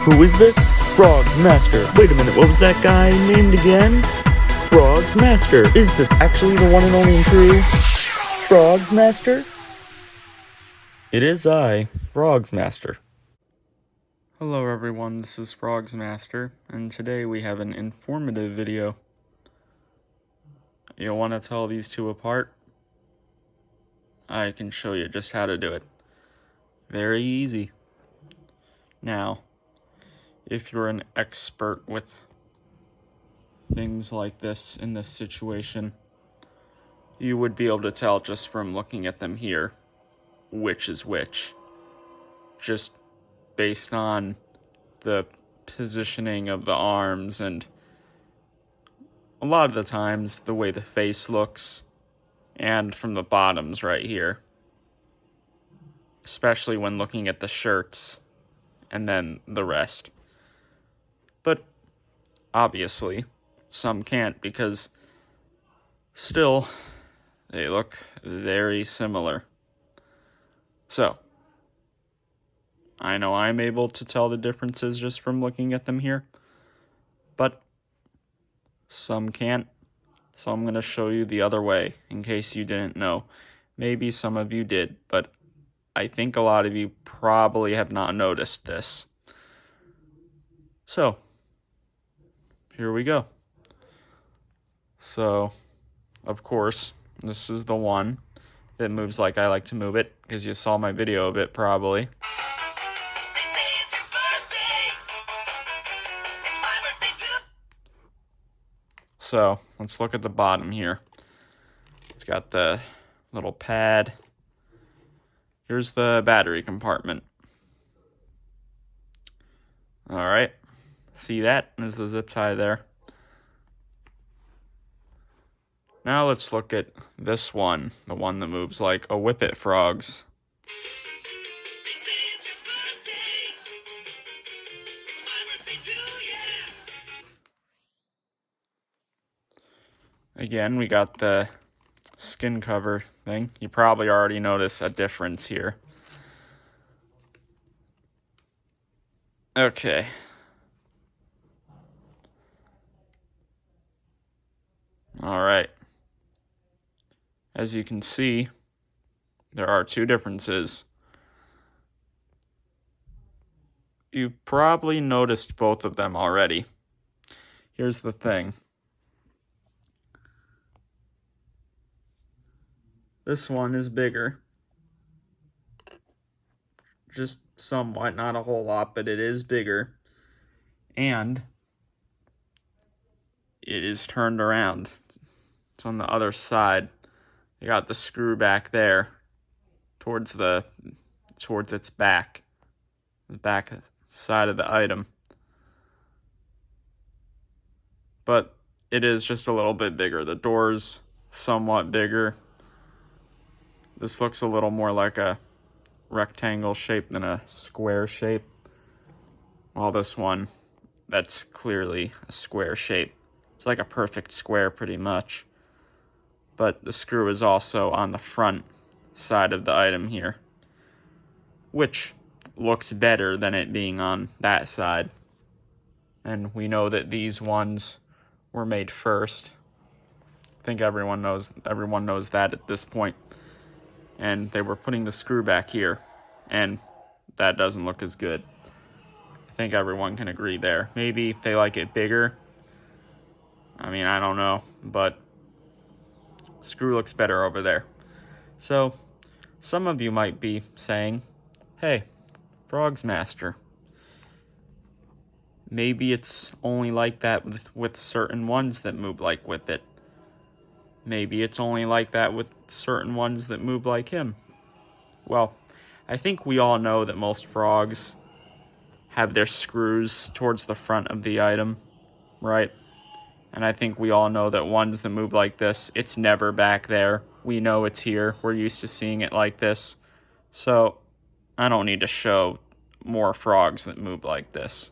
Who is this? Frogz Master. Wait a minute, what was that guy named again? Frogz Master. Is this actually the one and only and true Frogz Master? It is I, Frogz Master. Hello everyone, this is Frogz Master, and today we have an informative video. You'll want to tell these two apart? I can show you just how to do it. Very easy. Now, if you're an expert with things like this in this situation, you would be able to tell just from looking at them here which is which. Just based on the positioning of the arms and a lot of the times the way the face looks and from the bottoms right here. Especially when looking at the shirts and then the rest. But obviously, some can't because still they look very similar. So, I know I'm able to tell the differences just from looking at them here, but some can't. So I'm going to show you the other way in case you didn't know. Maybe some of you did, but I think a lot of you probably have not noticed this. So, here we go. So, of course, this is the one that moves like I like to move it, because you saw my video of it probably. So, let's look at the bottom here. It's got the little pad. Here's the battery compartment. Alright, see that? There's the zip tie there. Now let's look at this one, the one that moves like a Whippet Frogz. Again, we got the skin cover thing. You probably already noticed a difference here. Okay. Alright. As you can see, there are two differences. You probably noticed both of them already. Here's the thing. This one is bigger. Just somewhat, not a whole lot, but it is bigger. And it is turned around. It's on the other side. You got the screw back there towards its back. The back side of the item. But it is just a little bit bigger. The door's somewhat bigger. This looks a little more like a rectangle shape than a square shape. While this one, that's clearly a square shape. It's like a perfect square pretty much. But the screw is also on the front side of the item here, which looks better than it being on that side. And we know that these ones were made first. I think everyone knows that at this point. And they were putting the screw back here, and that doesn't look as good. I think everyone can agree there. Maybe they like it bigger. I mean, I don't know, but screw looks better over there. So, some of you might be saying, hey, Frogz Master, maybe it's only like that with certain ones that move like Whippet. Maybe it's only like that with certain ones that move like him. Well, I think we all know that most frogs have their screws towards the front of the item, right? And I think we all know that ones that move like this, it's never back there. We know it's here. We're used to seeing it like this. So, I don't need to show more frogs that move like this.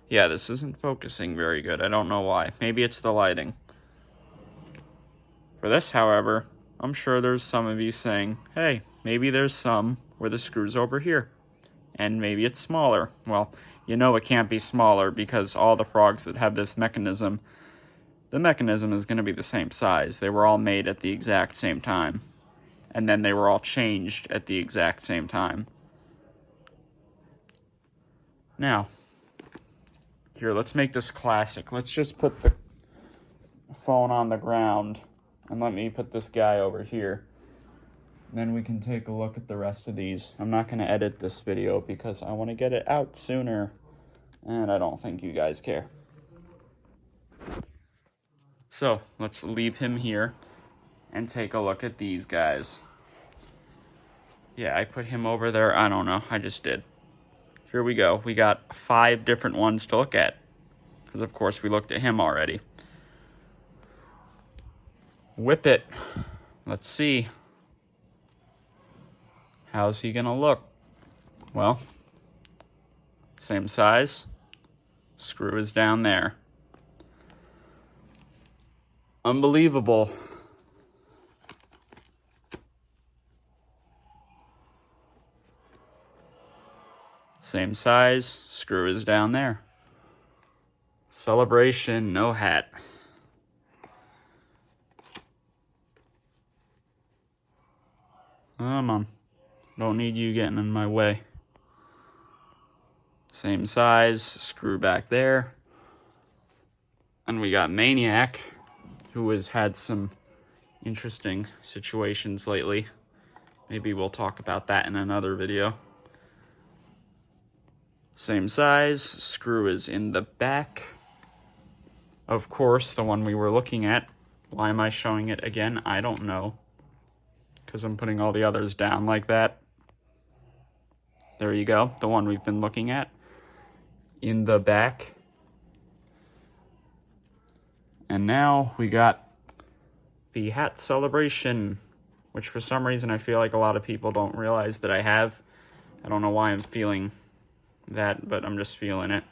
Yeah, this isn't focusing very good. I don't know why. Maybe it's the lighting. For this, however, I'm sure there's some of you saying, hey, maybe there's some where the screw's over here. and maybe it's smaller. Well, you know it can't be smaller because all the frogs that have this mechanism, the mechanism is going to be the same size. They were all made at the exact same time, and then they were all changed at the exact same time. Now, here, let's make this classic. Let's just put the phone on the ground, and let me put this guy over here. Then we can take a look at the rest of these. I'm not going to edit this video because I want to get it out sooner, and I don't think you guys care. So, let's leave him here and take a look at these guys. Yeah, I put him over there. I don't know. I just did. Here we go. We got 5 different ones to look at, because of course we looked at him already. Whip it. Let's see. How's he gonna look? Well, same size. Screw is down there. Unbelievable. Same size. Screw is down there. Celebration, no hat. Come on. Don't need you getting in my way. Same size, screw back there. And we got Maniac, who has had some interesting situations lately. Maybe we'll talk about that in another video. Same size, screw is in the back. Of course, the one we were looking at. Why am I showing it again? I don't know. Because I'm putting all the others down like that. There you go, the one we've been looking at. In the back. And now we got the hat celebration, which for some reason I feel like a lot of people don't realize that I have. I don't know why I'm feeling that, but I'm just feeling it.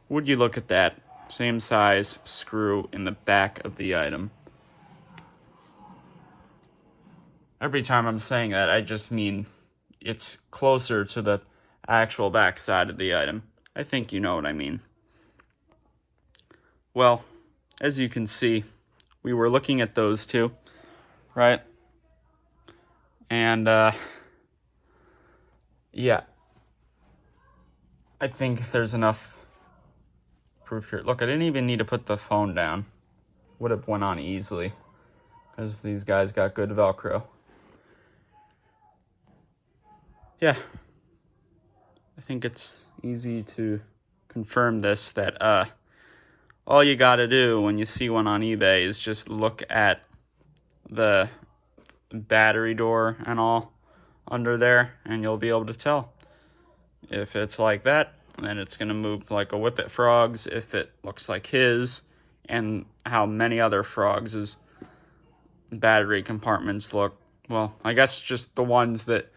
Would you look at that? Same size screw in the back of the item. Every time I'm saying that, I just mean it's closer to the actual back side of the item. I think you know what I mean. Well, as you can see, we were looking at those two, right? And, yeah. I think there's enough proof here. Look, I didn't even need to put the phone down. Would have went on easily, because these guys got good Velcro. Yeah, I think it's easy to confirm this, that all you gotta do when you see one on eBay is just look at the battery door and all under there, and you'll be able to tell. If it's like that, then it's gonna move like a Whippet Frogz. If it looks like his, and how many other Frogz' battery compartments look, well, I guess just the ones that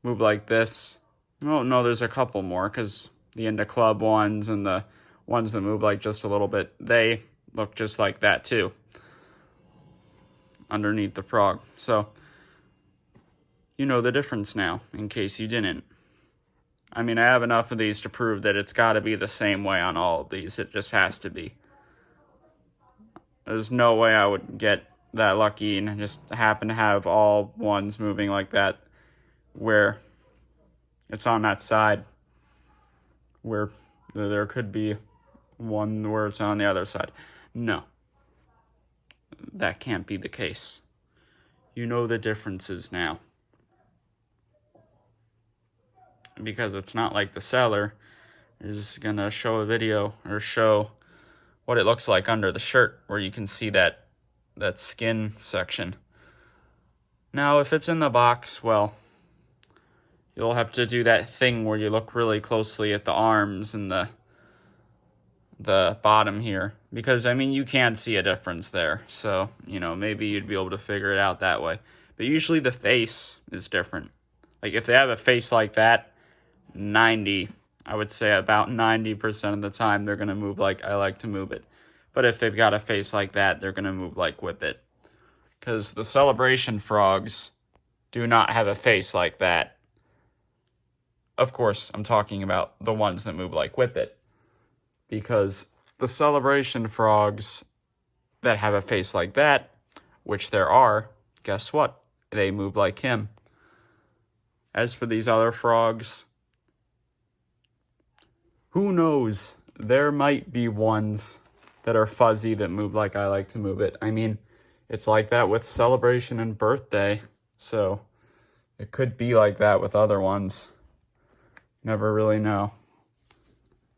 move like this. Oh, no, there's a couple more, because the Into Club ones and the ones that move like just a little bit, they look just like that too, underneath the frog. So, you know the difference now, in case you didn't. I mean, I have enough of these to prove that it's got to be the same way on all of these. It just has to be. There's no way I would get that lucky and just happen to have all ones moving like that, where it's on that side, where there could be one where it's on the other side. No, that can't be the case. You know the differences now, because it's not like the seller is gonna show a video or show what it looks like under the shirt, where you can see that skin section. Now, if it's in the box, well, you'll have to do that thing where you look really closely at the arms and the bottom here, because, I mean, you can see a difference there. So, you know, maybe you'd be able to figure it out that way. But usually the face is different. Like, if they have a face like that, I would say about 90% of the time they're going to move like I like to move it. But if they've got a face like that, they're going to move like Whippet. Because the Celebration Frogz do not have a face like that. Of course, I'm talking about the ones that move like Whippet, because the celebration frogs that have a face like that, which there are, guess what? They move like him. As for these other frogs, who knows? There might be ones that are fuzzy that move like I like to move it. I mean, it's like that with celebration and birthday, so it could be like that with other ones. Never really know.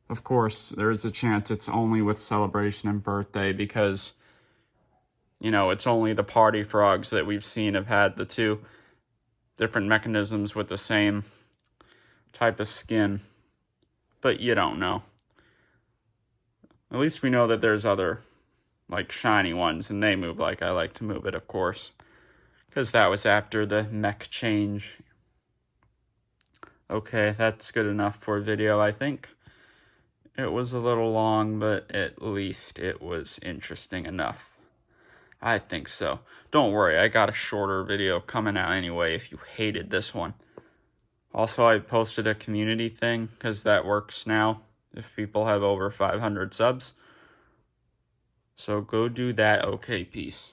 Of course, there is a chance it's only with celebration and birthday because, you know, it's only the party frogs that we've seen have had the two different mechanisms with the same type of skin. But you don't know. At least we know that there's other, like, shiny ones, and they move like I like to move it, of course. Because that was after the mech change. Okay, that's good enough for a video, I think. It was a little long, but at least it was interesting enough. I think so. Don't worry, I got a shorter video coming out anyway if you hated this one. Also, I posted a community thing, because that works now if people have over 500 subs. So go do that. Okay, peace.